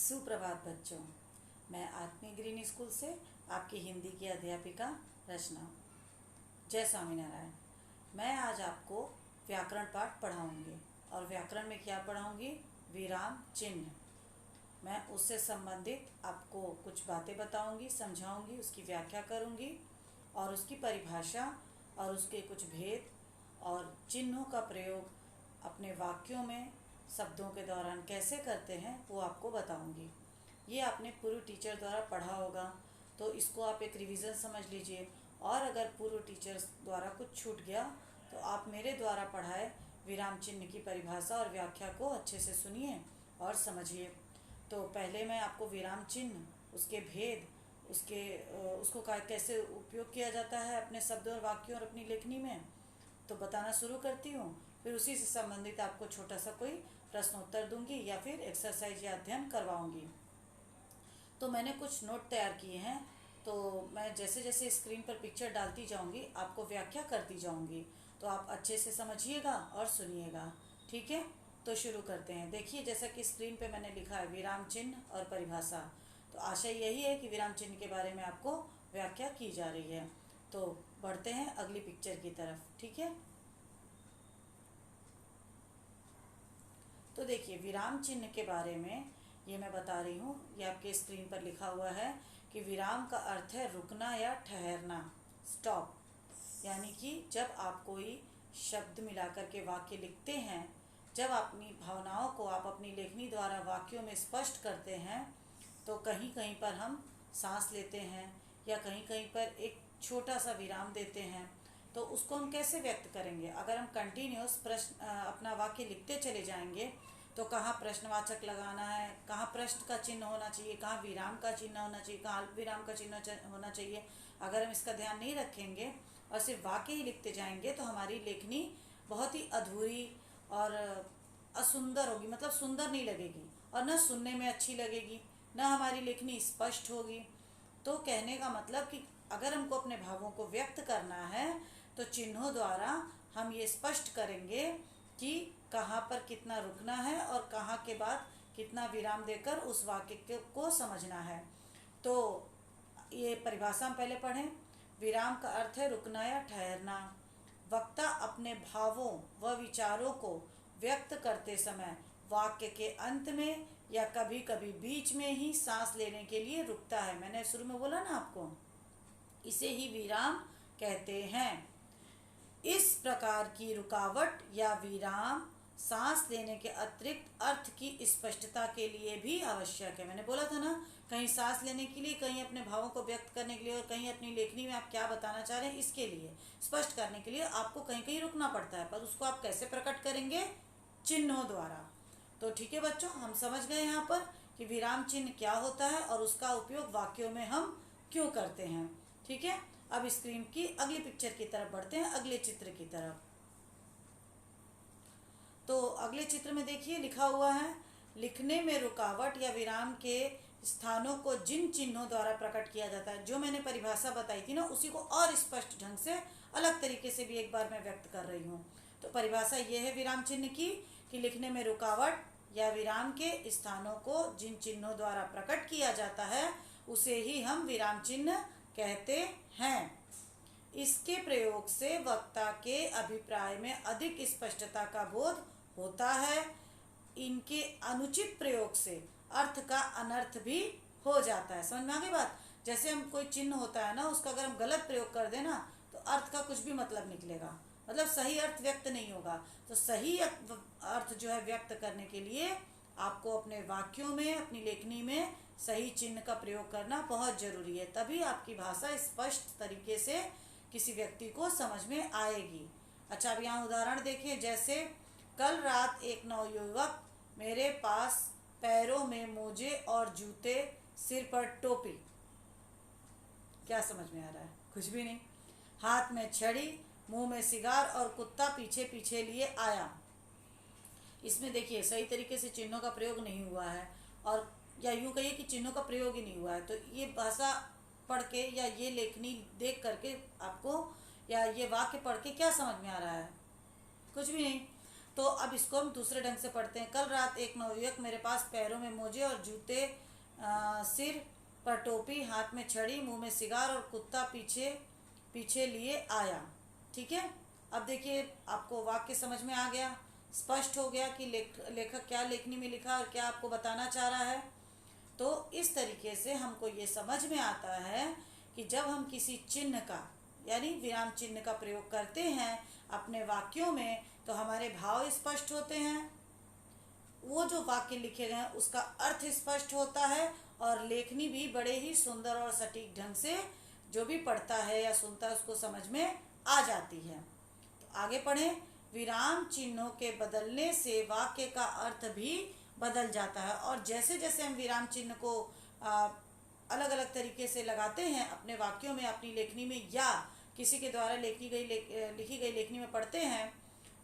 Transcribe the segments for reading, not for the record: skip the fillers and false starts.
सुप्रभात बच्चों। मैं आत्मी ग्रीन स्कूल से आपकी हिंदी की अध्यापिका रचना। जय स्वामीनारायण। मैं आज आपको व्याकरण पाठ पढ़ाऊंगी और व्याकरण में क्या पढ़ाऊंगी? विराम चिन्ह। मैं उससे संबंधित आपको कुछ बातें बताऊंगी, समझाऊंगी, उसकी व्याख्या करूंगी और उसकी परिभाषा और उसके कुछ भेद और चिन्हों का प्रयोग अपने वाक्यों में शब्दों के दौरान कैसे करते हैं वो आपको बताऊंगी। ये आपने पूर्व टीचर द्वारा पढ़ा होगा तो इसको आप एक रिवीजन समझ लीजिए, और अगर पूर्व टीचर द्वारा कुछ छूट गया तो आप मेरे द्वारा पढ़ाए विराम चिन्ह की परिभाषा और व्याख्या को अच्छे से सुनिए और समझिए। तो पहले मैं आपको विराम चिन्ह, उसके भेद, उसको कैसे उपयोग किया जाता है अपने शब्दों और वाक्यों और अपनी लेखनी में, तो बताना शुरू करती हूँ। फिर उसी से संबंधित आपको छोटा सा कोई प्रश्नोत्तर दूंगी या फिर एक्सरसाइज या अध्ययन करवाऊंगी। तो मैंने कुछ नोट तैयार किए हैं, तो मैं जैसे जैसे स्क्रीन पर पिक्चर डालती जाऊंगी आपको व्याख्या करती जाऊंगी, तो आप अच्छे से समझिएगा और सुनिएगा। ठीक है, तो शुरू करते हैं। देखिए, जैसा कि स्क्रीन पे मैंने लिखा है विराम चिन्ह और परिभाषा, तो आशय यही है कि विराम चिन्ह के बारे में आपको व्याख्या की जा रही है। तो बढ़ते हैं अगली पिक्चर की तरफ। ठीक है, तो देखिए विराम चिन्ह के बारे में ये मैं बता रही हूँ। ये आपके स्क्रीन पर लिखा हुआ है कि विराम का अर्थ है रुकना या ठहरना, स्टॉप। यानी कि जब आप कोई शब्द मिलाकर के वाक्य लिखते हैं, जब अपनी भावनाओं को आप अपनी लेखनी द्वारा वाक्यों में स्पष्ट करते हैं, तो कहीं कहीं पर हम सांस लेते हैं या कहीं कहीं पर एक छोटा सा विराम देते हैं। तो उसको हम कैसे व्यक्त करेंगे? अगर हम कंटिन्यूस प्रश्न अपना वाक्य लिखते चले जाएंगे तो कहाँ प्रश्नवाचक लगाना है, कहाँ प्रश्न का चिन्ह होना चाहिए, कहाँ विराम का चिन्ह होना चाहिए, कहाँ अल्प विराम का चिन्ह होना चाहिए, अगर हम इसका ध्यान नहीं रखेंगे और सिर्फ वाक्य ही लिखते जाएंगे तो हमारी लेखनी बहुत ही अधूरी और असुंदर होगी, मतलब सुंदर नहीं लगेगी और न सुनने में अच्छी लगेगी, न हमारी लेखनी स्पष्ट होगी। तो कहने का मतलब कि अगर हमको अपने भावों को व्यक्त करना है तो चिन्हों द्वारा हम ये स्पष्ट करेंगे कि कहाँ पर कितना रुकना है और कहाँ के बाद कितना विराम देकर उस वाक्य को समझना है। तो ये परिभाषा हम पहले पढ़ें। विराम का अर्थ है रुकना या ठहरना। वक्ता अपने भावों व विचारों को व्यक्त करते समय वाक्य के अंत में या कभी कभी बीच में ही सांस लेने के लिए रुकता है। मैंने शुरू में बोला ना आपको, इसे ही विराम कहते हैं। इस प्रकार की रुकावट या विराम सांस लेने के अतिरिक्त अर्थ की स्पष्टता के लिए भी आवश्यक है। मैंने बोला था ना, कहीं सांस लेने के लिए, कहीं अपने भावों को व्यक्त करने के लिए और कहीं अपनी लेखनी में आप क्या बताना चाह रहे हैं इसके लिए स्पष्ट करने के लिए आपको कहीं कहीं रुकना पड़ता है, पर उसको आप कैसे प्रकट करेंगे? चिन्हों द्वारा। तो ठीक है बच्चों, हम समझ गए यहाँ पर कि विराम चिन्ह क्या होता है और उसका उपयोग वाक्यों में हम क्यों करते हैं। ठीक है, अब स्क्रीन की अगली पिक्चर की तरफ बढ़ते हैं, अगले चित्र की तरफ। तो अगले चित्र में देखिए लिखा हुआ है, लिखने में रुकावट या विराम के स्थानों को जिन चिन्हों द्वारा प्रकट किया जाता है, जो मैंने परिभाषा बताई थी ना, उसी को और स्पष्ट ढंग से अलग तरीके से भी एक बार मैं व्यक्त कर रही हूँ। तो परिभाषा ये है विराम चिन्ह की कि लिखने में रुकावट या विराम के स्थानों को जिन चिन्हों द्वारा प्रकट किया जाता है उसे ही हम विराम चिन्ह कहते हैं। इसके प्रयोग से वक्ता के अभिप्राय में अधिक स्पष्टता का बोध होता है। इनके अनुचित प्रयोग से अर्थ का अनर्थ भी हो जाता है। समझ में आ गई बात? जैसे हम कोई चिन्ह होता है ना, उसका अगर हम गलत प्रयोग कर देना तो अर्थ का कुछ भी मतलब निकलेगा, मतलब सही अर्थ व्यक्त नहीं होगा। तो सही अर्थ जो है व्यक्त करने के लिए आपको अपने वाक्यों में, अपनी लेखनी में सही चिन्ह का प्रयोग करना बहुत जरूरी है, तभी आपकी भाषा स्पष्ट तरीके से किसी व्यक्ति को समझ में आएगी। अच्छा, अब यहाँ उदाहरण देखिए, जैसे कल रात एक नवयुवक मेरे पास पैरों में मोजे और जूते, सिर पर टोपी। क्या समझ में आ रहा है? कुछ भी नहीं। हाथ में छड़ी, मुंह में सिगार और कुत्ता पीछे पीछे लिए आया। इसमें देखिए सही तरीके से चिन्हों का प्रयोग नहीं हुआ है, और या यूं कहिए कि चिन्हों का प्रयोग ही नहीं हुआ है। तो ये भाषा पढ़ के या ये लेखनी देख करके आपको या ये वाक्य पढ़ के क्या समझ में आ रहा है? कुछ भी नहीं। तो अब इसको हम दूसरे ढंग से पढ़ते हैं। कल रात एक नवयुवक मेरे पास पैरों में मोजे और जूते, सिर पर टोपी, हाथ में छड़ी, मुंह में सिगार और कुत्ता पीछे पीछे लिए आया। ठीक है, अब देखिए आपको वाक्य समझ में आ गया, स्पष्ट हो गया कि लेखक क्या लेखनी में लिखा और क्या आपको बताना चाह रहा है। तो इस तरीके से हमको ये समझ में आता है कि जब हम किसी चिन्ह का यानी विराम चिन्ह का प्रयोग करते हैं अपने वाक्यों में तो हमारे भाव स्पष्ट होते हैं, वो जो वाक्य लिखे गए हैं उसका अर्थ स्पष्ट होता है और लेखनी भी बड़े ही सुंदर और सटीक ढंग से जो भी पढ़ता है या सुनता है उसको समझ में आ जाती है। तो आगे पढ़ें। विराम चिन्हों के बदलने से वाक्य का अर्थ भी बदल जाता है और जैसे जैसे हम विराम चिन्ह को अलग अलग तरीके से लगाते हैं अपने वाक्यों में, अपनी लेखनी में या किसी के द्वारा लिखी गई लेखनी में पढ़ते हैं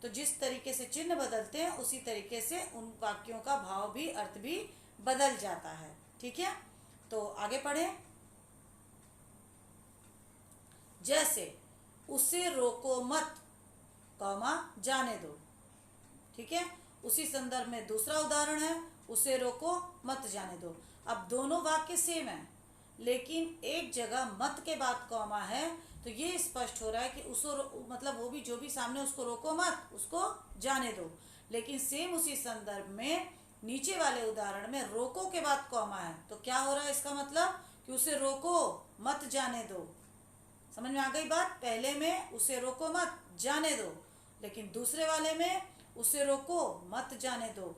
तो जिस तरीके से चिन्ह बदलते हैं उसी तरीके से उन वाक्यों का भाव भी, अर्थ भी बदल जाता है। ठीक है, तो आगे पढ़ें। जैसे उसे रोको मत, कॉमा जाने दो। ठीक है, उसी संदर्भ में दूसरा उदाहरण है, उसे रोको मत जाने दो। अब दोनों वाक्य सेम है लेकिन एक जगह मत के बाद कॉमा है तो ये स्पष्ट हो रहा है कि उसको मतलब वो भी जो भी सामने उसको रोको मत, उसको जाने दो। लेकिन सेम उसी संदर्भ में नीचे वाले उदाहरण में रोको के बाद कॉमा है तो क्या हो रहा है, इसका मतलब कि उसे रोको मत जाने दो। समझ में आ गई बात। पहले में उसे रोको मत जाने दो, लेकिन दूसरे वाले में उसे रोको मत जाने दो।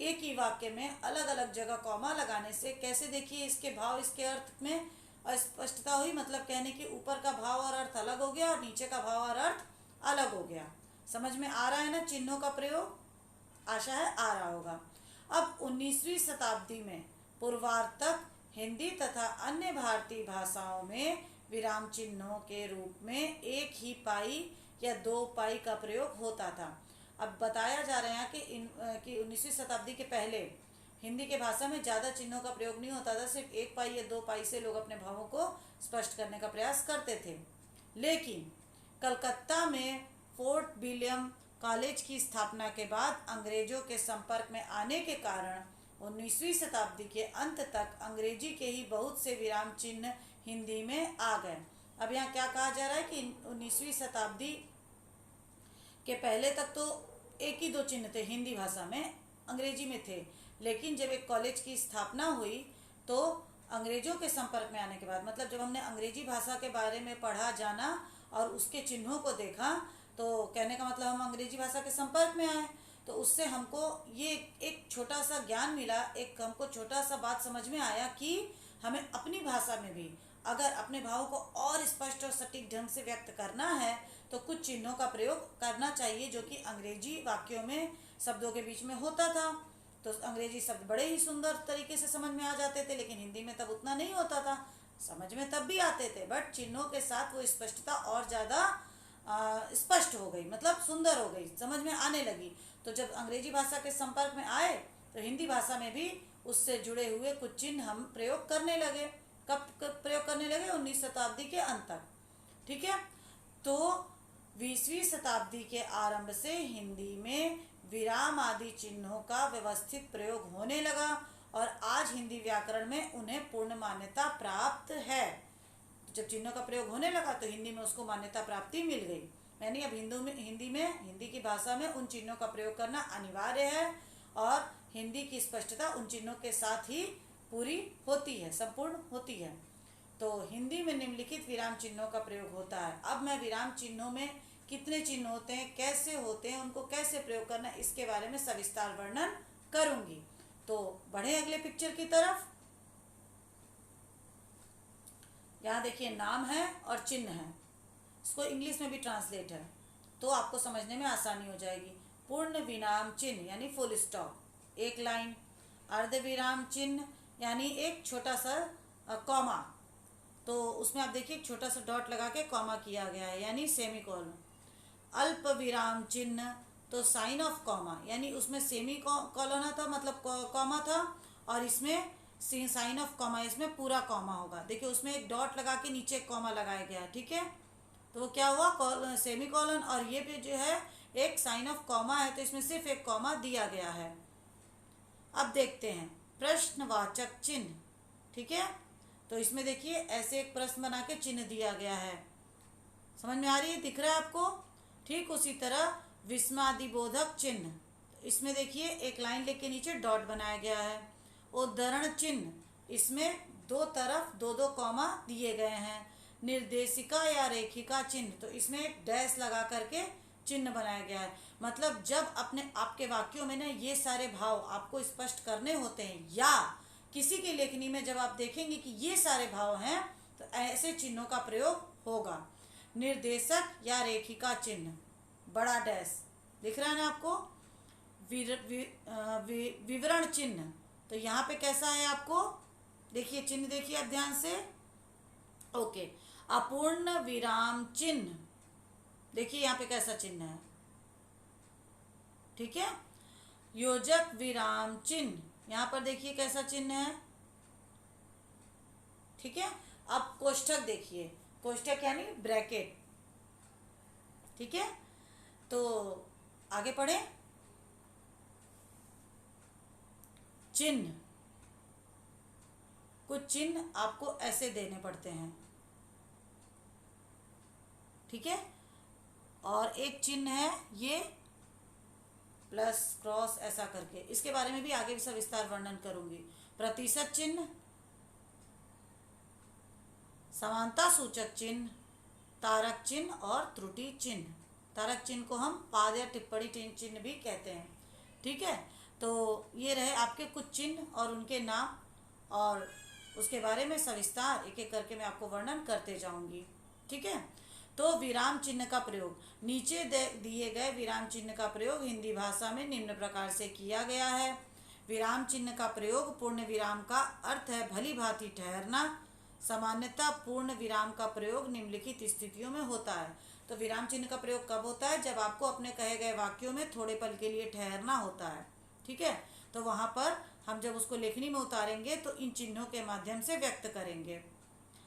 एक ही वाक्य में अलग अलग जगह कॉमा लगाने से कैसे, देखिए इसके भाव, इसके अर्थ में अस्पष्टता हुई। मतलब कहने की ऊपर का भाव और अर्थ अलग हो गया और नीचे का भाव और अर्थ अलग हो गया। समझ में आ रहा है ना चिन्हों का प्रयोग? आशा है आ रहा होगा। अब 19वीं शताब्दी में पूर्वार्ध तक हिंदी तथा अन्य भारतीय भाषाओं में विराम चिन्हों के रूप में एक ही पाई या दो पाई का प्रयोग होता था। अब बताया जा रहा है कि 19वीं शताब्दी के पहले हिंदी के भाषा में ज़्यादा चिन्हों का प्रयोग नहीं होता था, सिर्फ एक पाई या दो पाई से लोग अपने भावों को स्पष्ट करने का प्रयास करते थे। लेकिन कलकत्ता में फोर्ट विलियम कॉलेज की स्थापना के बाद अंग्रेजों के संपर्क में आने के कारण 19वीं शताब्दी के अंत तक अंग्रेजी के ही बहुत से विराम चिन्ह हिंदी में आ गए। अब यहाँ क्या कहा जा रहा है कि 19वीं शताब्दी के पहले तक तो एक ही दो चिन्ह थे हिंदी भाषा में, अंग्रेजी में थे। लेकिन जब एक कॉलेज की स्थापना हुई तो अंग्रेजों के संपर्क में आने के बाद, मतलब जब हमने अंग्रेजी भाषा के बारे में पढ़ा, जाना और उसके चिन्हों को देखा तो कहने का मतलब हम अंग्रेजी भाषा के संपर्क में आए तो उससे हमको ये एक छोटा सा ज्ञान मिला, एक हमको छोटा सा बात समझ में आया कि हमें अपनी भाषा में भी अगर अपने भावों को और स्पष्ट और सटीक ढंग से व्यक्त करना है तो कुछ चिन्हों का प्रयोग करना चाहिए जो कि अंग्रेजी वाक्यों में शब्दों के बीच में होता था। तो अंग्रेजी शब्द बड़े ही सुंदर तरीके से समझ में आ जाते थे, लेकिन हिंदी में तब उतना नहीं होता था। समझ में तब भी आते थे बट चिन्हों के साथ वो स्पष्टता और ज़्यादा स्पष्ट हो गई, मतलब सुंदर हो गई, समझ में आने लगी। तो जब अंग्रेजी भाषा के संपर्क में आए तो हिंदी भाषा में भी उससे जुड़े हुए कुछ चिन्ह हम प्रयोग करने लगे। कब प्रयोग करने लगे? 19वीं शताब्दी के अंत तक। ठीक है, तो 20वीं शताब्दी के आरंभ से हिंदी में विराम आदि चिन्हों का व्यवस्थित प्रयोग होने लगा और आज हिंदी व्याकरण में उन्हें पूर्ण मान्यता प्राप्त है। जब चिन्हों का प्रयोग होने लगा तो हिंदी में उसको मान्यता प्राप्ति मिल गई। यानी अब हिंदी की भाषा में उन चिन्हों का प्रयोग करना अनिवार्य है और हिंदी की स्पष्टता उन चिन्हों के साथ ही पूरी होती है, संपूर्ण होती है। तो हिंदी में निम्नलिखित विराम चिन्हों का प्रयोग होता है। अब मैं विराम चिन्हों में कितने चिन्ह होते हैं, कैसे होते हैं, उनको कैसे प्रयोग करना, इसके बारे में सविस्तार वर्णन करूंगी। तो बढ़े अगले पिक्चर की तरफ। यहाँ देखिए नाम है और चिन्ह है, इसको इंग्लिश में भी ट्रांसलेट है तो आपको समझने में आसानी हो जाएगी। पूर्ण विराम चिन्ह यानी फुल स्टॉप, एक लाइन। अर्ध विराम चिन्ह यानी एक छोटा सा कॉमा, तो उसमें आप देखिए एक छोटा सा डॉट लगा के कॉमा किया गया है यानी सेमी कॉलन। अल्प विराम चिन्ह तो साइन ऑफ कॉमा, यानी उसमें सेमी कॉलन था, मतलब कॉमा था, और इसमें साइन ऑफ कॉमा, इसमें पूरा कॉमा होगा। देखिए उसमें एक डॉट लगा के नीचे कॉमा लगाया गया है। ठीक है, तो वो क्या हुआ? सेमी कॉलन, और ये भी जो है एक साइन ऑफ कॉमा है तो इसमें सिर्फ एक कॉमा दिया गया है। अब देखते हैं प्रश्नवाचक चिन्ह। ठीक है, तो इसमें देखिए ऐसे एक प्रश्न बना के चिन्ह दिया गया है, समझ में आ रही है, दिख रहा है आपको। ठीक उसी तरह विस्मयादिबोधक चिन्ह, इसमें देखिए एक लाइन लेके नीचे डॉट बनाया गया है। उद्धरण चिन्ह, इसमें दो तरफ दो दो कॉमा दिए गए हैं। निर्देशिका या रेखिका चिन्ह, तो इसमें एक डैश लगा करके चिन्ह बनाया गया है। मतलब जब अपने आपके वाक्यों में ना ये सारे भाव आपको स्पष्ट करने होते हैं, या किसी की लेखनी में जब आप देखेंगे कि ये सारे भाव हैं तो ऐसे चिन्हों का प्रयोग होगा। निर्देशक या रेखिका चिन्ह, बड़ा डैश दिख रहा है ना आपको। विवरण चिन्ह, तो यहाँ पे कैसा है आपको देखिए, चिन्ह देखिए आप ध्यान से। ओके, अपूर्ण विराम चिन्ह, देखिए यहाँ पे कैसा चिन्ह है। ठीक है, योजक विराम चिन्ह, यहाँ पर देखिए कैसा चिन्ह है। ठीक है, अब कोष्ठक देखिए, कोष्ठक यानी ब्रैकेट। ठीक है, तो आगे पढ़े। चिन्ह, कुछ चिन्ह आपको ऐसे देने पड़ते हैं। ठीक है, और एक चिन्ह है ये प्लस क्रॉस ऐसा करके, इसके बारे में भी आगे भी सविस्तार वर्णन करूंगी। प्रतिशत चिन्ह, समानता सूचक चिन्ह, तारक चिन्ह और त्रुटि चिन्ह। तारक चिन्ह को हम पाद या टिप्पणी चिन्ह भी कहते हैं। ठीक है, तो ये रहे आपके कुछ चिन्ह और उनके नाम, और उसके बारे में सविस्तार एक एक करके मैं आपको वर्णन करते जाऊंगी। ठीक है, तो विराम चिन्ह का प्रयोग, नीचे दिए गए विराम चिन्ह का प्रयोग हिंदी भाषा में निम्न प्रकार से किया गया है। विराम चिन्ह का प्रयोग पूर्ण विराम का अर्थ है भली भांति ठहरना। सामान्यतः पूर्ण विराम का प्रयोग निम्नलिखित स्थितियों में होता है। तो विराम चिन्ह का प्रयोग कब होता है? जब आपको अपने कहे गए वाक्यों में थोड़े पल के लिए ठहरना होता है। ठीक है, तो वहां पर हम जब उसको लेखनी में उतारेंगे तो इन चिन्हों के माध्यम से व्यक्त करेंगे।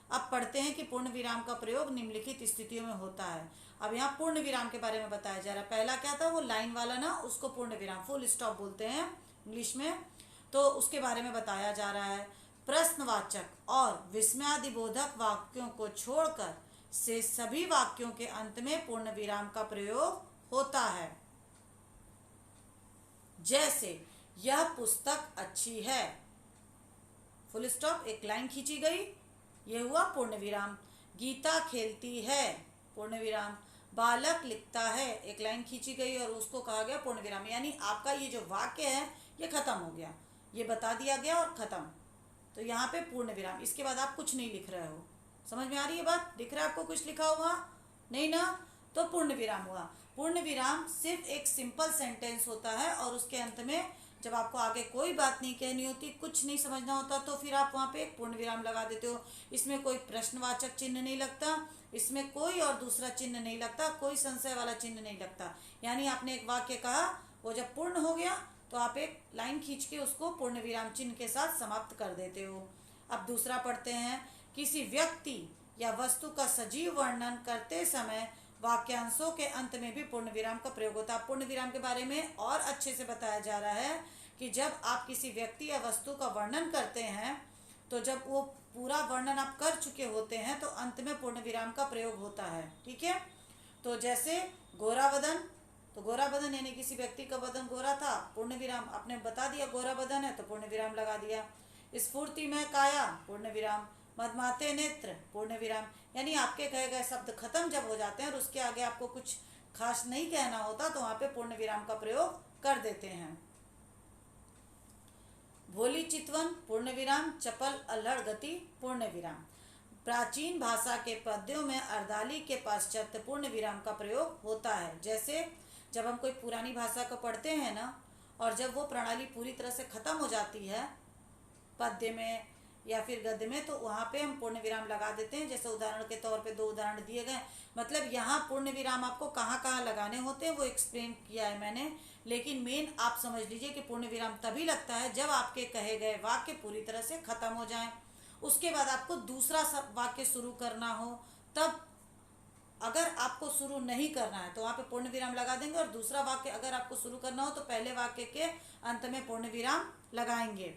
अब पढ़ते हैं कि पूर्ण विराम का प्रयोग निम्नलिखित स्थितियों में होता है। अब यहाँ पूर्ण विराम के बारे में बताया जा रहा है। पहला क्या था, वो लाइन वाला ना, उसको पूर्ण विराम फुल स्टॉप बोलते हैं इंग्लिश में, तो उसके बारे में बताया जा रहा है। प्रश्नवाचक और विस्मयादिबोधक वाक्यों को छोड़कर से सभी वाक्यों के अंत में पूर्ण विराम का प्रयोग होता है। जैसे यह पुस्तक अच्छी है, फुल स्टॉप, एक लाइन खींची गई, ये हुआ पूर्ण विराम। गीता खेलती है, पूर्ण विराम। बालक लिखता है, एक लाइन खींची गई और उसको कहा गया पूर्ण विराम। यानी आपका ये जो वाक्य है ये खत्म हो गया, ये बता दिया गया और खत्म। तो यहाँ पे पूर्ण विराम, इसके बाद आप कुछ नहीं लिख रहे हो। समझ में आ रही है बात? दिख रहा है आपको कुछ लिखा हुआ? नहीं ना, तो पूर्ण विराम हुआ। पूर्ण विराम सिर्फ एक सिंपल सेंटेंस होता है और उसके अंत में जब आपको आगे कोई बात नहीं कहनी होती, कुछ नहीं समझना होता, तो फिर आप वहाँ पे एक पूर्ण विराम लगा देते हो। इसमें कोई प्रश्नवाचक चिन्ह नहीं लगता, इसमें कोई और दूसरा चिन्ह नहीं लगता, कोई संशय वाला चिन्ह नहीं लगता। यानी आपने एक वाक्य कहा, वो जब पूर्ण हो गया तो आप एक लाइन खींच के उसको पूर्ण विराम चिन्ह के साथ समाप्त कर देते हो। अब दूसरा पढ़ते हैं। किसी व्यक्ति या वस्तु का सजीव वर्णन करते समय वाक्यांशों के अंत में भी पूर्ण विराम का प्रयोग होता है। पूर्ण विराम के बारे में और अच्छे से बताया जा रहा है कि जब आप किसी व्यक्ति या वस्तु का वर्णन करते हैं तो जब वो पूरा वर्णन आप कर चुके होते हैं तो अंत में पूर्ण विराम का प्रयोग होता है। ठीक है, तो जैसे गोरा बदन, तो गोरा बदन यानी किसी व्यक्ति का बदन गोरा था, पूर्ण विराम, आपने बता दिया गोरा बदन है तो पूर्ण विराम लगा दिया। स्फूर्ति में काया, पूर्ण विराम। मदमाते नेत्र, पूर्ण विराम। यानी आपके कहे गए शब्द खत्म जब हो जाते हैं और उसके आगे आपको कुछ खास नहीं कहना होता तो वहां पे पूर्ण विराम का प्रयोग कर देते हैं। भोली चितवन, पूर्ण विराम। चपल अल्हड़ गति, पूर्ण विराम। प्राचीन भाषा के पद्यों में अर्दाली के पश्चात पूर्ण विराम का प्रयोग होता है। जैसे जब हम कोई पुरानी भाषा को पढ़ते हैं ना, और जब वो प्रणाली पूरी तरह से खत्म हो जाती है पद्य में या फिर गद्य में, तो वहाँ पे हम पूर्ण विराम लगा देते हैं। जैसे उदाहरण के तौर पे 2 उदाहरण दिए गए, मतलब यहाँ पूर्ण विराम आपको कहाँ कहाँ लगाने होते हैं वो एक्सप्लेन किया है मैंने, लेकिन मेन आप समझ लीजिए कि पूर्ण विराम तभी लगता है जब आपके कहे गए वाक्य पूरी तरह से खत्म हो जाए। उसके बाद आपको दूसरा वाक्य शुरू करना हो, तब अगर आपको शुरू नहीं करना है तो वहाँ पे पूर्ण विराम लगा देंगे, और दूसरा वाक्य अगर आपको शुरू करना हो तो पहले वाक्य के अंत में पूर्ण विराम लगाएंगे।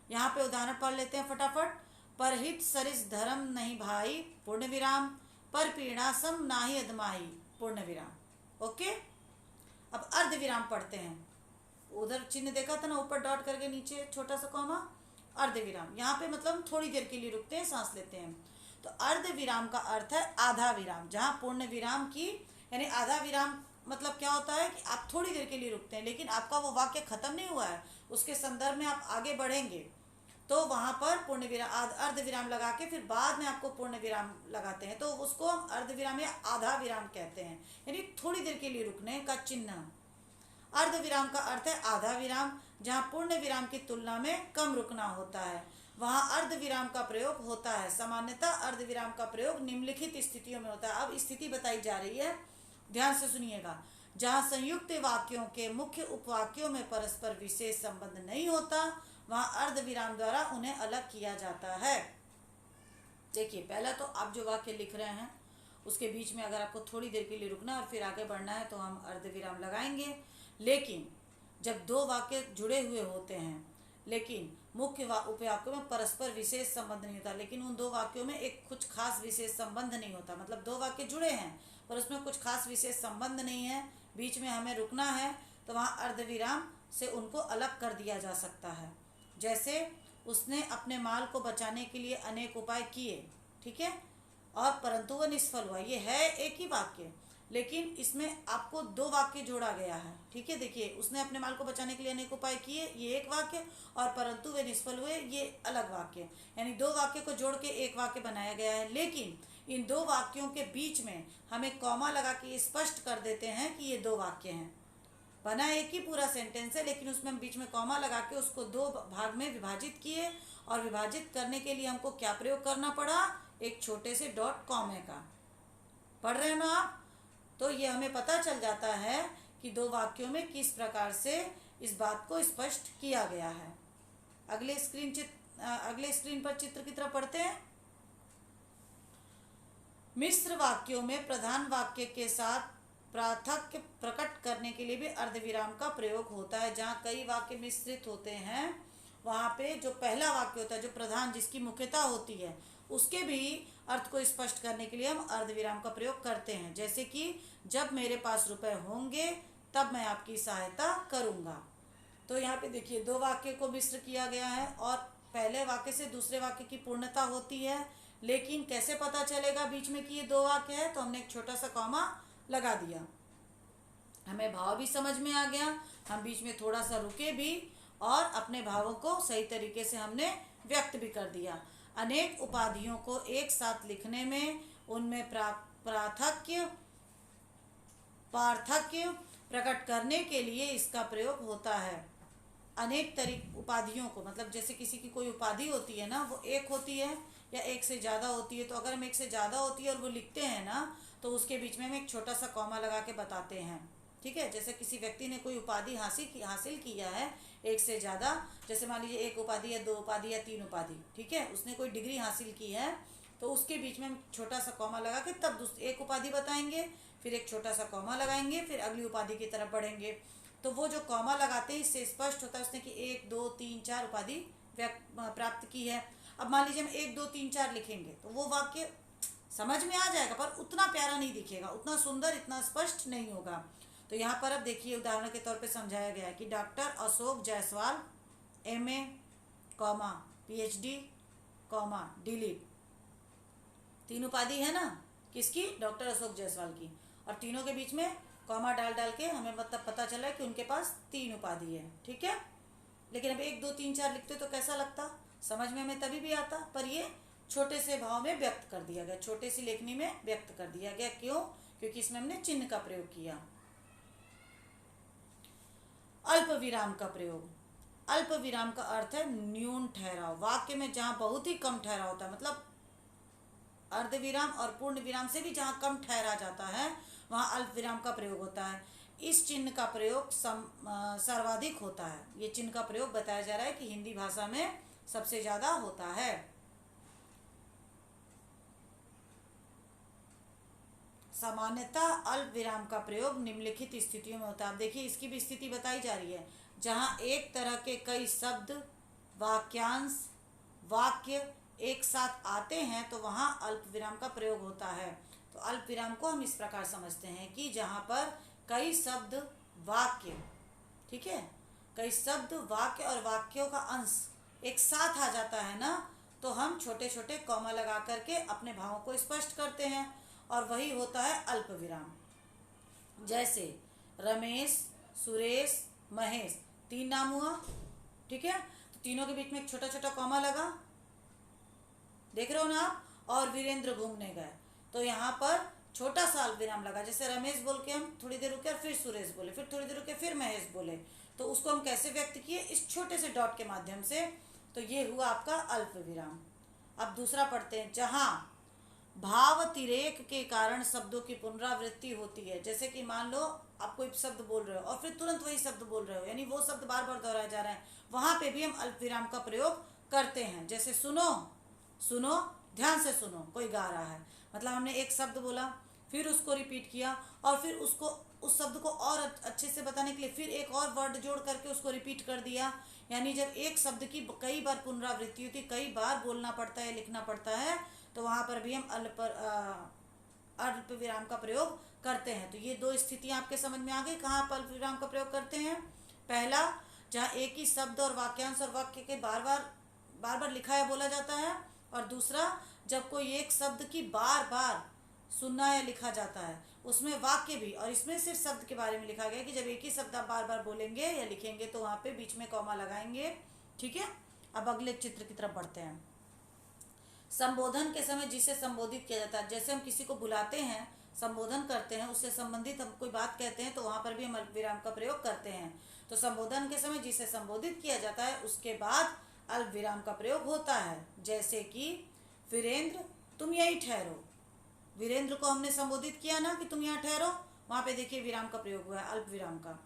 यहाँ पे उदाहरण पढ़ लेते हैं फटाफट। परहित सरिस धर्म नहीं भाई, पूर्ण विराम। पर पीड़ासम नाही अदमाई, पूर्ण विराम। ओके, अब अर्ध विराम पढ़ते हैं। उधर चिन्ह देखा था ना, ऊपर डॉट करके नीचे छोटा सा कॉमा, अर्ध विराम। यहाँ पे मतलब थोड़ी देर के लिए रुकते हैं, सांस लेते हैं। तो अर्ध विराम का अर्थ है आधा विराम, जहाँ पूर्ण विराम की यानी आधा विराम मतलब क्या होता है कि आप थोड़ी देर के लिए रुकते हैं, लेकिन आपका वो वाक्य खत्म नहीं हुआ है, उसके संदर्भ में आप आगे बढ़ेंगे, तो वहाँ पर पूर्ण विराम अर्ध विराम लगा के फिर बाद में आपको पूर्ण विराम लगाते हैं, तो उसको हम अर्ध विराम या आधा विराम कहते हैं, यानी थोड़ी देर के लिए रुकने का चिन्ह। अर्ध विराम का अर्थ है आधा विराम, जहाँ पूर्ण विराम की तुलना में कम रुकना होता है, वहाँ अर्ध विराम का प्रयोग होता है। सामान्यतः अर्ध विराम का प्रयोग निम्नलिखित स्थितियों में होता है। अब स्थिति बताई जा रही है, ध्यान से सुनिएगा। जहाँ संयुक्त वाक्यों के मुख्य उपवाक्यों में परस्पर विशेष संबंध नहीं होता, वहाँ अर्ध विराम द्वारा उन्हें अलग किया जाता है। देखिए, पहला तो आप जो वाक्य लिख रहे हैं उसके बीच में अगर आपको थोड़ी देर के लिए रुकना है और फिर आगे बढ़ना है तो हम अर्ध विराम लगाएंगे। लेकिन जब दो वाक्य जुड़े हुए होते हैं लेकिन मुख्य उपवाक्यों में परस्पर विशेष संबंध नहीं होता, लेकिन उन दो वाक्यों में एक कुछ खास विशेष संबंध नहीं होता, मतलब दो वाक्य जुड़े हैं पर उसमें कुछ खास विशेष संबंध नहीं है, बीच में हमें रुकना है, तो वहाँ अर्ध विराम से उनको अलग कर दिया जा सकता है। जैसे उसने अपने माल को बचाने के लिए अनेक उपाय किए, ठीक है, और परंतु वह निष्फल हुआ। ये है एक ही वाक्य, लेकिन इसमें आपको दो वाक्य जोड़ा गया है, ठीक है। देखिए, उसने अपने माल को बचाने के लिए अनेक उपाय किए, ये एक वाक्य, और परंतु वे निष्फल हुए, ये अलग वाक्य, यानी दो वाक्य को जोड़ के एक वाक्य बनाया गया है। लेकिन इन दो वाक्यों के बीच में हमें कॉमा लगा के स्पष्ट कर देते हैं कि ये दो वाक्य हैं। बना एक ही पूरा सेंटेंस है, लेकिन उसमें हम बीच में कॉमा लगा के उसको दो भाग में विभाजित किए, और विभाजित करने के लिए हमको क्या प्रयोग करना पड़ा, एक छोटे से डॉट कॉमे का। पढ़ रहे हैं ना आप? तो ये हमें पता चल जाता है कि दो वाक्यों में किस प्रकार से इस बात को स्पष्ट किया गया है। अगले स्क्रीन पर चित्र की तरफ पढ़ते हैं। मिश्र वाक्यों में प्रधान वाक्य के साथ प्रार्थक्य प्रकट करने के लिए भी अर्धविराम का प्रयोग होता है। जहाँ कई वाक्य मिश्रित होते हैं, वहाँ पे जो पहला वाक्य होता है, जो प्रधान जिसकी मुख्यता होती है, उसके भी अर्थ को स्पष्ट करने के लिए हम अर्धविराम का प्रयोग करते हैं। जैसे कि जब मेरे पास रुपए होंगे तब मैं आपकी सहायता करूँगा। तो यहाँ पे देखिए, दो वाक्य को मिश्र किया गया है और पहले वाक्य से दूसरे वाक्य की पूर्णता होती है। लेकिन कैसे पता चलेगा बीच में कि ये दो वाक्य है, तो हमने एक छोटा सा कॉमा लगा दिया, हमें भाव भी समझ में आ गया, हम बीच में थोड़ा सा रुके भी और अपने भावों को सही तरीके से हमने व्यक्त भी कर दिया। अनेक उपाधियों को एक साथ लिखने में उनमें पार्थक्य प्रकट करने के लिए इसका प्रयोग होता है। अनेक उपाधियों को, मतलब जैसे किसी की कोई उपाधि होती है ना, वो एक होती है या एक से ज़्यादा होती है, तो अगर हम एक से ज़्यादा होती है और वो लिखते हैं ना, तो उसके बीच में हम एक छोटा सा कॉमा लगा के बताते हैं, ठीक है। जैसे किसी व्यक्ति ने कोई उपाधि हासिल किया है एक से ज़्यादा, जैसे मान लीजिए एक उपाधि या दो उपाधि या तीन उपाधि, ठीक है, उसने कोई डिग्री हासिल की है, तो उसके बीच में हम छोटा सा कॉमा लगा के तब एक उपाधि बताएंगे, फिर एक छोटा सा कॉमा लगाएंगे, फिर अगली उपाधि की तरफ बढ़ेंगे। तो वो जो कॉमा लगाते हैं इससे स्पष्ट होता है उसने कि 1 2 3 4 उपाधि प्राप्त की है। अब मान लीजिए हम 1 2 3 4 लिखेंगे तो वो वाक्य समझ में आ जाएगा, पर उतना प्यारा नहीं दिखेगा, उतना सुंदर, इतना स्पष्ट नहीं होगा। तो यहाँ पर अब देखिए, उदाहरण के तौर पे समझाया गया है कि doctor Ashok Jaiswal MA, PhD, delete, तीन उपाधि है ना किसकी, डॉक्टर अशोक जायसवाल की, और तीनों के बीच में कॉमा डाल के हमें मतलब पता चला कि उनके पास 3 उपाधि है, ठीक है। लेकिन अब 1 2 3 4 लिखते तो कैसा लगता, समझ में हमें तभी भी आता, पर ये छोटे से भाव में व्यक्त कर दिया गया, छोटे सी लेखनी में व्यक्त कर दिया गया। क्यों? क्योंकि इसमें हमने चिन्ह का प्रयोग किया। अल्प विराम का प्रयोग। अल्प विराम का अर्थ है न्यून ठहराव। वाक्य में जहाँ बहुत ही कम ठहराव होता है, मतलब अर्धविराम और पूर्ण विराम से भी जहाँ कम ठहरा जाता है, वहाँ अल्प विराम का प्रयोग होता है। इस चिन्ह का प्रयोग सर्वाधिक होता है। ये चिन्ह का प्रयोग बताया जा रहा है कि हिंदी भाषा में सबसे ज़्यादा होता है। सामान्यतः अल्प विराम का प्रयोग निम्नलिखित स्थितियों में होता है। अब देखिए इसकी भी स्थिति बताई जा रही है, जहाँ एक तरह के कई शब्द, वाक्यांश, वाक्य एक साथ आते हैं तो वहाँ अल्प विराम का प्रयोग होता है। तो अल्प विराम को हम इस प्रकार समझते हैं कि जहाँ पर कई शब्द, वाक्य, ठीक है, कई शब्द, वाक्य और वाक्यों का अंश एक साथ आ जाता है ना, तो हम छोटे छोटे कॉमा लगा करके अपने भावों को स्पष्ट करते हैं, और वही होता है अल्प विराम। जैसे रमेश, सुरेश, महेश, 3 नाम हुआ, ठीक है, तो तीनों के बीच में एक छोटा छोटा कॉमा लगा, देख रहे हो ना आप। और वीरेंद्र घूमने गए, तो यहाँ पर छोटा सा अल्प विराम लगा। जैसे रमेश बोल के हम थोड़ी देर रुके और फिर सुरेश बोले, फिर थोड़ी देर रुके फिर महेश बोले, तो उसको हम कैसे व्यक्त किए, इस छोटे से डॉट के माध्यम से। तो ये हुआ आपका अल्प विराम। अब दूसरा पढ़ते हैं, जहाँ भावतिरेक के कारण शब्दों की पुनरावृत्ति होती है। जैसे कि मान लो आप कोई शब्द बोल रहे हो और फिर तुरंत वही शब्द बोल रहे हो, यानी वो शब्द बार बार दोहराए जा रहे हैं, वहां पे भी हम अल्प विराम का प्रयोग करते हैं। जैसे सुनो, सुनो, ध्यान से सुनो, कोई गा रहा है, मतलब हमने एक शब्द बोला, फिर उसको रिपीट किया, और फिर उसको, उस शब्द को और अच्छे से बताने के लिए फिर एक और वर्ड जोड़ करके उसको रिपीट कर दिया। यानी जब एक शब्द की कई बार पुनरावृत्ति होती है, कई बार बोलना पड़ता है, लिखना पड़ता है, तो वहाँ पर भी हम अल्प विराम का प्रयोग करते हैं। तो ये 2 स्थितियाँ आपके समझ में आ गई, कहाँ आप अल्प विराम का प्रयोग करते हैं। पहला, जहाँ एक ही शब्द और वाक्यांश और वाक्य के बार बार लिखा या बोला जाता है, और दूसरा जब कोई एक शब्द की बार बार सुनना या लिखा जाता है, उसमें वाक्य भी, और इसमें सिर्फ शब्द के बारे में लिखा गया कि जब एक ही शब्द आप बार बार बोलेंगे या लिखेंगे तो वहाँ पे बीच में कॉमा लगाएंगे, ठीक है। अब अगले चित्र की तरफ बढ़ते हैं। संबोधन के समय जिसे संबोधित किया जाता है, जैसे हम किसी को बुलाते हैं, संबोधन करते हैं, उससे संबंधित हम कोई बात कहते हैं, तो वहाँ पर भी हम अल्प विराम का प्रयोग करते हैं। तो संबोधन के समय जिसे संबोधित किया जाता है उसके बाद अल्प विराम का प्रयोग होता है। जैसे कि वीरेंद्र, तुम यहीं ठहरो, वीरेंद्र को हमने संबोधित किया ना कि तुम यहाँ ठहरो, वहाँ पे देखिए विराम का प्रयोग हुआ है, अल्प विराम का।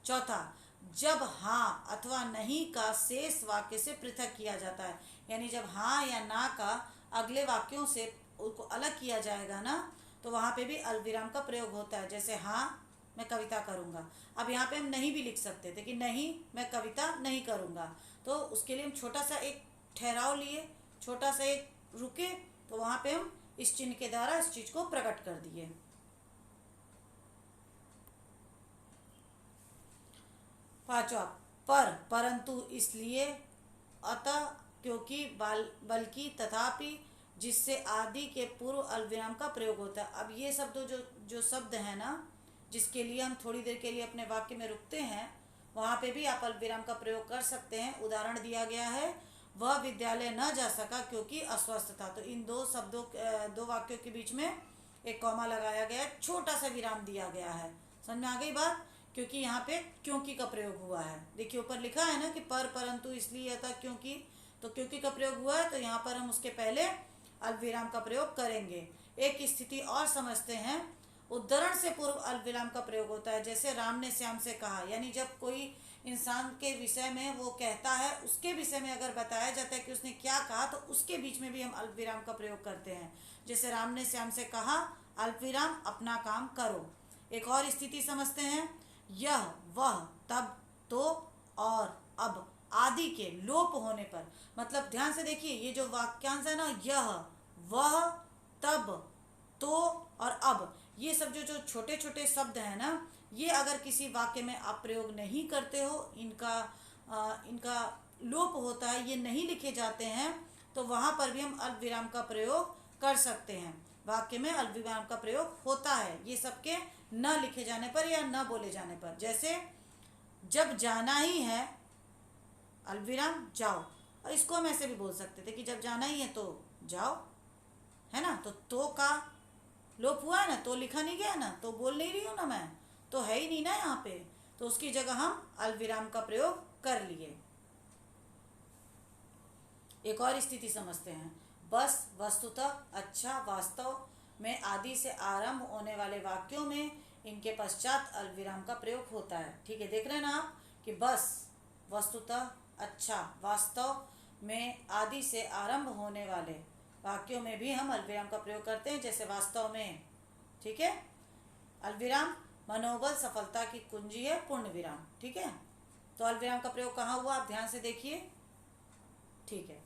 चौथा, जब हाँ अथवा नहीं का शेष वाक्य से पृथक किया जाता है, यानी जब हाँ या ना का अगले वाक्यों से उसको अलग किया जाएगा ना, तो वहाँ पे भी अल्प विराम का प्रयोग होता है। जैसे हाँ मैं कविता करूँगा, अब यहाँ पे हम नहीं भी लिख सकते थे कि नहीं मैं कविता नहीं करूँगा, तो उसके लिए हम छोटा सा एक ठहराव लिए, छोटा सा एक रुके, तो वहाँ पे हम इस चिन्ह के द्वारा इस चीज को प्रकट कर दिए। पांचवा, पर, परंतु, इसलिए, अतः, क्योंकि, बल्कि, तथापि, जिससे आदि के पूर्व अल्प विराम का प्रयोग होता है। अब ये शब्द जो शब्द है ना, जिसके लिए हम थोड़ी देर के लिए अपने वाक्य में रुकते हैं, वहाँ पे भी आप अल्प विराम का प्रयोग कर सकते हैं। उदाहरण दिया गया है, वह विद्यालय न जा सका क्योंकि अस्वस्थ था। तो इन 2 शब्दों, 2 वाक्यों के बीच में एक कॉमा लगाया गया है, छोटा सा विराम दिया गया है। समझ में आ गई बात, क्योंकि यहाँ पे क्योंकि का प्रयोग हुआ है। देखिए ऊपर लिखा है ना कि पर, परंतु, इसलिए, था, क्योंकि, तो क्योंकि का प्रयोग हुआ है, तो यहाँ पर हम उसके पहले अल्प विराम का प्रयोग करेंगे। एक स्थिति और समझते हैं, उद्धरण से पूर्व अल्प विराम का प्रयोग होता है। जैसे राम ने श्याम से कहा, यानी जब कोई इंसान के विषय में वो कहता है, उसके विषय में अगर बताया जाता है कि उसने क्या कहा, तो उसके बीच में भी हम अल्प विराम का प्रयोग करते हैं। जैसे राम ने श्याम से कहा, अल्प विराम, अपना काम करो। एक और स्थिति समझते हैं, यह, वह, तब, तो और अब आदि के लोप होने पर, मतलब ध्यान से देखिए, ये जो वाक्यांश है ना, यह, वह, तब, तो और अब, ये सब जो छोटे छोटे शब्द हैं ना, ये अगर किसी वाक्य में आप प्रयोग नहीं करते हो, इनका लोप होता है, ये नहीं लिखे जाते हैं, तो वहाँ पर भी हम अल्प विराम का प्रयोग कर सकते हैं। वाक्य में अल्प विराम का प्रयोग होता है, ये सबके न लिखे जाने पर या न बोले जाने पर। जैसे जब जाना ही है, अल्प विराम, जाओ। और इसको हम ऐसे भी बोल सकते थे कि जब जाना ही है तो जाओ, है ना। तो का लोप हुआ है ना, तो लिखा नहीं गया ना, तो बोल नहीं रही हूँ ना मैं, तो है ही नहीं ना यहाँ पे, तो उसकी जगह हम अल्प विराम का प्रयोग कर लिए। एक और स्थिति समझते हैं, बस, वस्तुतः, अच्छा, वास्तव में आदि से आरंभ होने वाले वाक्यों में इनके पश्चात अल्प विराम का प्रयोग होता है। ठीक है, देख रहे हैं ना आप कि बस, वस्तुतः, अच्छा, वास्तव में आदि से आरंभ होने वाले वाक्यों में भी हम अल्प विराम का प्रयोग करते हैं। जैसे वास्तव में, ठीक है। अल्पविराम मनोबल सफलता की कुंजी है, पूर्ण विराम। ठीक है, तो अल्पविराम का प्रयोग कहाँ हुआ, आप ध्यान से देखिए। ठीक है,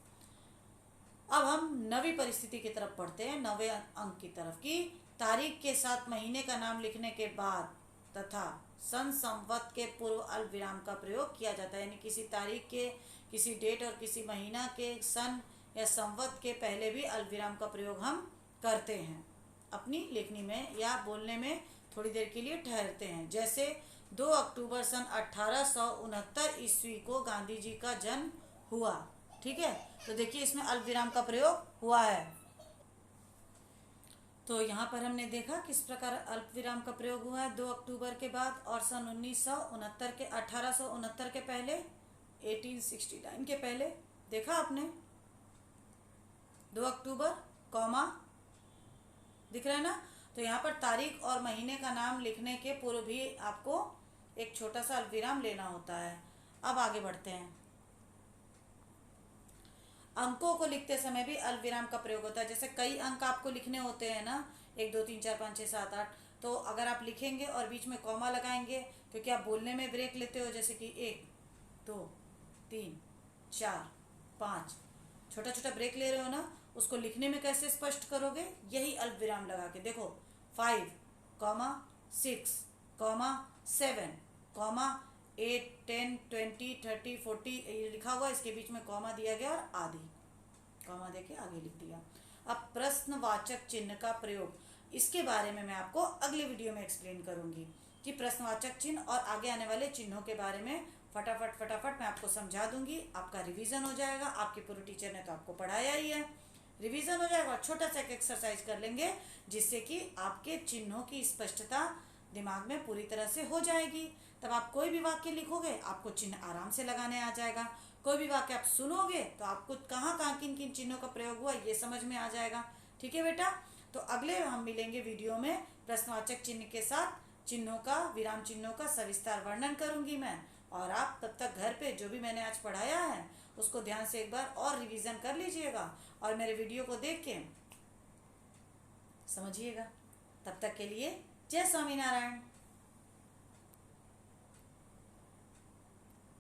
अब हम नवी परिस्थिति की तरफ पढ़ते हैं, नवे अंक की तरफ, कि तारीख के साथ महीने का नाम लिखने के बाद तथा सन संवत के पूर्व अल्पविराम का प्रयोग किया जाता है। यानी किसी तारीख के, किसी डेट और किसी महीना के, सन या संवत के पहले भी अल्पविराम का प्रयोग हम करते हैं अपनी लेखनी में या बोलने में, थोड़ी देर के लिए ठहरते हैं। जैसे 2 अक्टूबर सन 1869 ईस्वी को गांधी जी का जन्म हुआ। ठीक है, तो देखिए इसमें अल्पविराम का प्रयोग हुआ है। तो यहाँ पर हमने देखा किस प्रकार अल्पविराम का प्रयोग हुआ है 2 अक्टूबर के बाद, और सन 1969 के 1869 के पहले, 1869 के पहले। देखा आपने 2 अक्टूबर कॉमा दिख रहा है ना। तो यहाँ पर तारीख और महीने का नाम लिखने के पूर्व भी आपको एक छोटा सा अल्पविराम लेना होता है। अब आगे बढ़ते हैं। अंकों को लिखते समय भी अल्पविराम का प्रयोग होता है। जैसे कई अंक आपको लिखने होते हैं ना, 1 2 3 4 5 6 7 8, तो अगर आप लिखेंगे और बीच में कॉमा लगाएंगे, क्योंकि आप बोलने में ब्रेक लेते हो, जैसे कि 1 2 3 4 5, छोटा छोटा ब्रेक ले रहे हो ना, उसको लिखने में कैसे स्पष्ट करोगे, यही अल्पविराम लगा के। देखो 5 6 7 8 10 20 30 40 ये लिखा हुआ, इसके बीच में कॉमा दिया गया और आदि, कॉमा देके आगे लिख दिया। अब प्रश्नवाचक चिन्ह का प्रयोग, इसके बारे में मैं आपको अगले वीडियो में एक्सप्लेन करूंगी कि प्रश्नवाचक चिन्ह और आगे आने वाले चिन्हों के बारे में फटाफट मैं आपको समझा दूंगी। आपका रिवीजन हो जाएगा, आपके पूर्व टीचर ने तो आपको पढ़ाया ही है, रिवीजन हो जाएगा। और छोटा सा एक एक्सरसाइज कर लेंगे जिससे कि आपके चिन्हों की स्पष्टता दिमाग में पूरी तरह से हो जाएगी। तब आप कोई भी वाक्य लिखोगे, आपको चिन्ह आराम से लगाने आ जाएगा। कोई भी वाक्य आप सुनोगे तो आपको कहाँ कहाँ किन किन चिन्हों का प्रयोग हुआ ये समझ में आ जाएगा। ठीक है बेटा, तो अगले हम मिलेंगे वीडियो में प्रश्नवाचक चिन्ह के साथ चिन्हों का, विराम चिन्हों का सविस्तार वर्णन करूंगी मैं। और आप तब तक घर पे जो भी मैंने आज पढ़ाया है उसको ध्यान से एक बार और रिवीजन कर लीजिएगा और मेरे वीडियो को देख के समझिएगा। तब तक के लिए जय स्वामीनारायण।